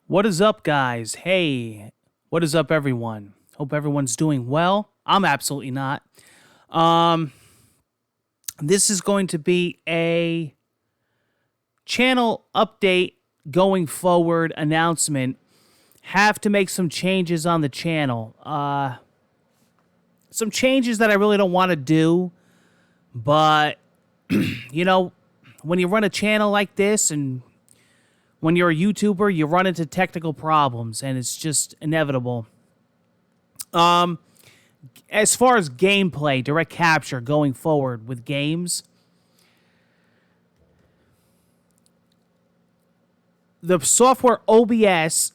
What is up, guys? Hey, what is up, everyone? Hope everyone's doing well. I'm absolutely not. Um, this is going to be a channel update going forward announcement. Have to make some changes on the channel. Some changes that I really don't want to do, but you know, when you run a channel like this and when you're a YouTuber, you run into technical problems, and it's just inevitable. As far as gameplay, direct capture going forward with games, the software OBS,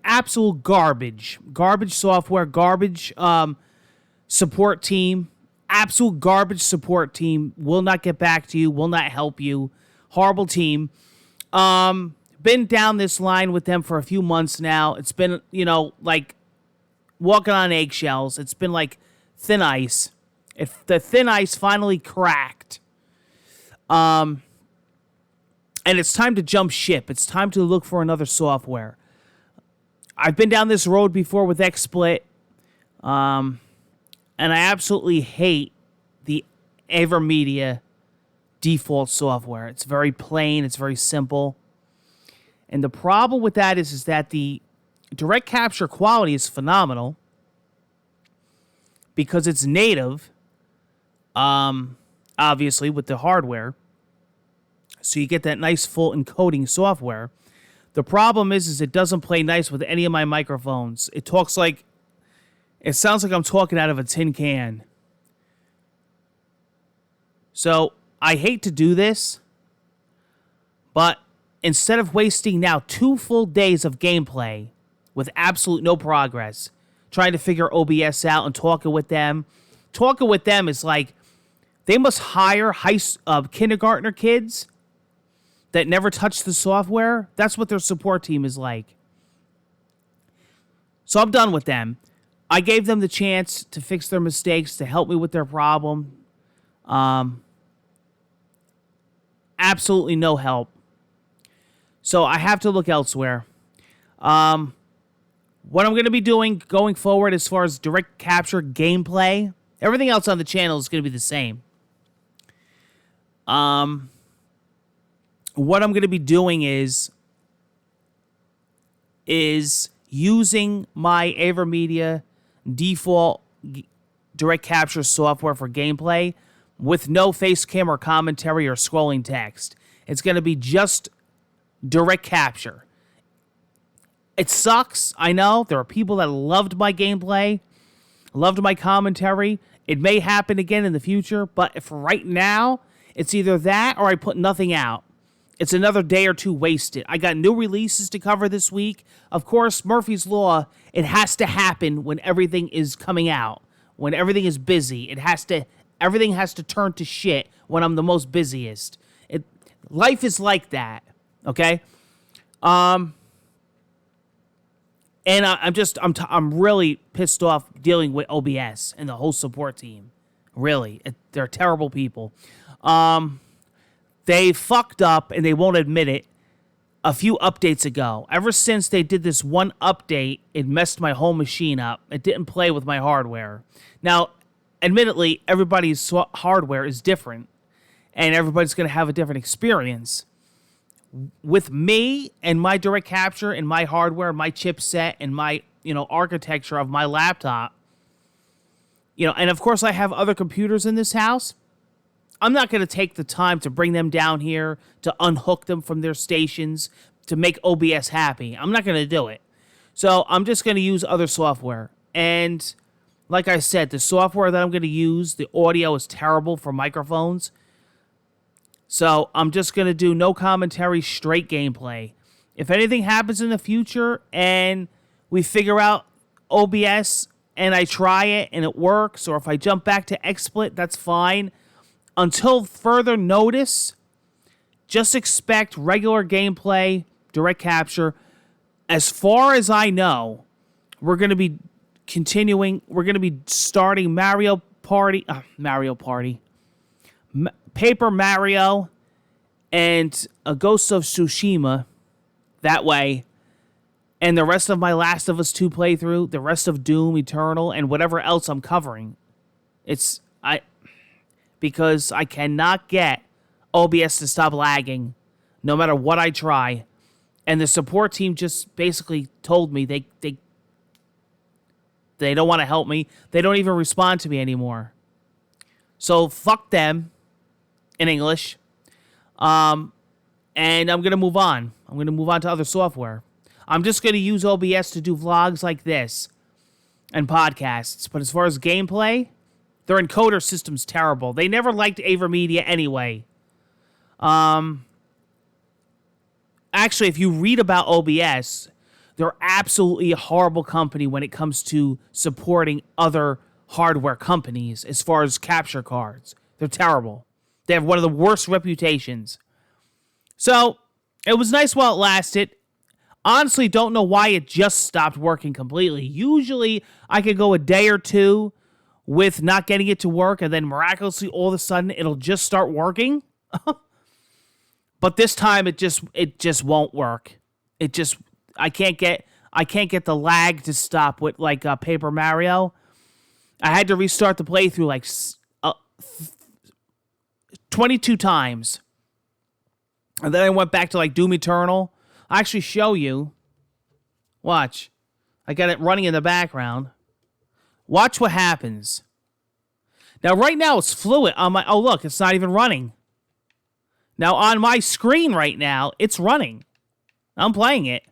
absolute garbage. Garbage software, garbage support team, absolute garbage support team. Will not get back to you, will not help you. Horrible team. Been down this line with them for a few months now. It's been, like walking on eggshells. It's been like thin ice. If the thin ice finally cracked, and it's time to jump ship. It's time to look for another software. I've been down this road before with XSplit, and I absolutely hate the AverMedia default software. It's very plain. It's very simple. And the problem with that is that the direct capture quality is phenomenal because it's native, obviously, with the hardware. So you get that nice full encoding software. The problem is it doesn't play nice with any of my microphones. It sounds like I'm talking out of a tin can. So I hate to do this, but instead of wasting now 2 full days of gameplay with absolute no progress, trying to figure OBS out and talking with them is like they must hire kindergartner kids that never touch the software. That's what their support team is like. So I'm done with them. I gave them the chance to fix their mistakes, to help me with their problem. Absolutely no help. So I have to look elsewhere. What I'm going to be doing going forward as far as direct capture gameplay, everything else on the channel is going to be the same. What I'm going to be doing is using my AverMedia default direct capture software for gameplay with no face cam or commentary or scrolling text. It's going to be just direct capture. It sucks, I know. There are people that loved my gameplay, loved my commentary. It may happen again in the future, but for right now, it's either that or I put nothing out. It's another day or two wasted. I got new releases to cover this week. Of course, Murphy's Law, it has to happen when everything is coming out. When everything is busy, everything has to turn to shit when I'm the most busiest. Life is like that. Okay, and I'm really pissed off dealing with OBS and the whole support team. Really, they're terrible people. They fucked up and they won't admit it. A few updates ago, ever since they did this one update, it messed my whole machine up. It didn't play with my hardware. Now, admittedly, everybody's hardware is different, and everybody's going to have a different experience. With me and my direct capture and my hardware, my chipset and my, architecture of my laptop, and of course I have other computers in this house. I'm not going to take the time to bring them down here, to unhook them from their stations, to make OBS happy. I'm not going to do it. So I'm just going to use other software. And like I said, the software that I'm going to use, the audio is terrible for microphones. So I'm just going to do no commentary, straight gameplay. If anything happens in the future and we figure out OBS and I try it and it works, or if I jump back to XSplit, that's fine. Until further notice, just expect regular gameplay, direct capture. As far as I know, we're going to be starting Paper Mario and a Ghost of Tsushima that way. and the rest of my Last of Us 2 playthrough, the rest of Doom Eternal, and whatever else I'm covering. Because I cannot get OBS to stop lagging no matter what I try. And the support team just basically told me they don't want to help me. They don't even respond to me anymore. So fuck them in English. And I'm going to move on. I'm going to move on to other software. I'm just going to use OBS to do vlogs like this and podcasts. But as far as gameplay, their encoder system's terrible. They never liked AverMedia anyway. Actually, if you read about OBS, they're absolutely a horrible company when it comes to supporting other hardware companies as far as capture cards. They're terrible. They have one of the worst reputations. So, it was nice while it lasted. Honestly, don't know why it just stopped working completely. Usually, I could go a day or two with not getting it to work, and then miraculously, all of a sudden, it'll just start working. But this time, it just won't work. I can't get the lag to stop with like Paper Mario. I had to restart the playthrough like 22 times. And then I went back to like Doom Eternal. I'll actually show you. Watch. I got it running in the background. Watch what happens. Now right now it's fluid on my... Oh look, it's not even running. Now on my screen right now, it's running. I'm playing it.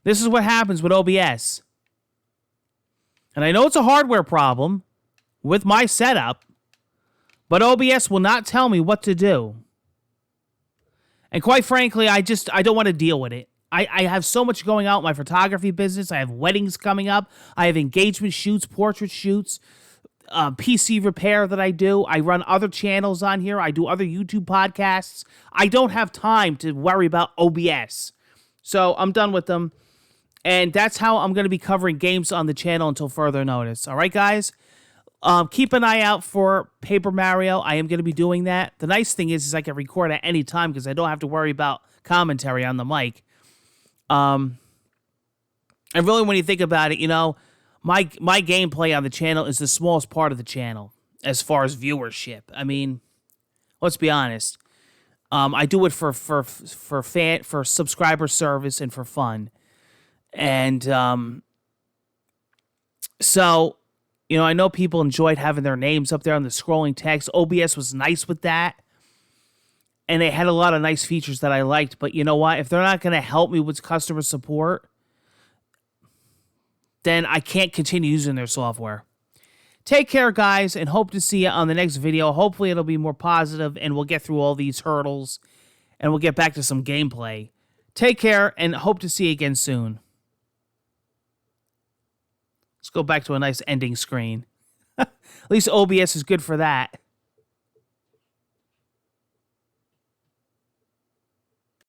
This is what happens with OBS. And I know it's a hardware problem with my setup, but OBS will not tell me what to do. And quite frankly, I don't want to deal with it. I have so much going on with my photography business. I have weddings coming up. I have engagement shoots, portrait shoots, PC repair that I do. I run other channels on here. I do other YouTube podcasts. I don't have time to worry about OBS. So I'm done with them. And that's how I'm going to be covering games on the channel until further notice. All right, guys? Keep an eye out for Paper Mario. I am going to be doing that. The nice thing is I can record at any time because I don't have to worry about commentary on the mic. And really, when you think about it, you know, my gameplay on the channel is the smallest part of the channel as far as viewership. I mean, let's be honest. I do it for subscriber service and for fun. And so, you know, I know people enjoyed having their names up there on the scrolling text. OBS was nice with that. And they had a lot of nice features that I liked. But you know what? If they're not going to help me with customer support, then I can't continue using their software. Take care, guys, and hope to see you on the next video. Hopefully it'll be more positive and we'll get through all these hurdles and we'll get back to some gameplay. Take care and hope to see you again soon. Let's go back to a nice ending screen. At least OBS is good for that.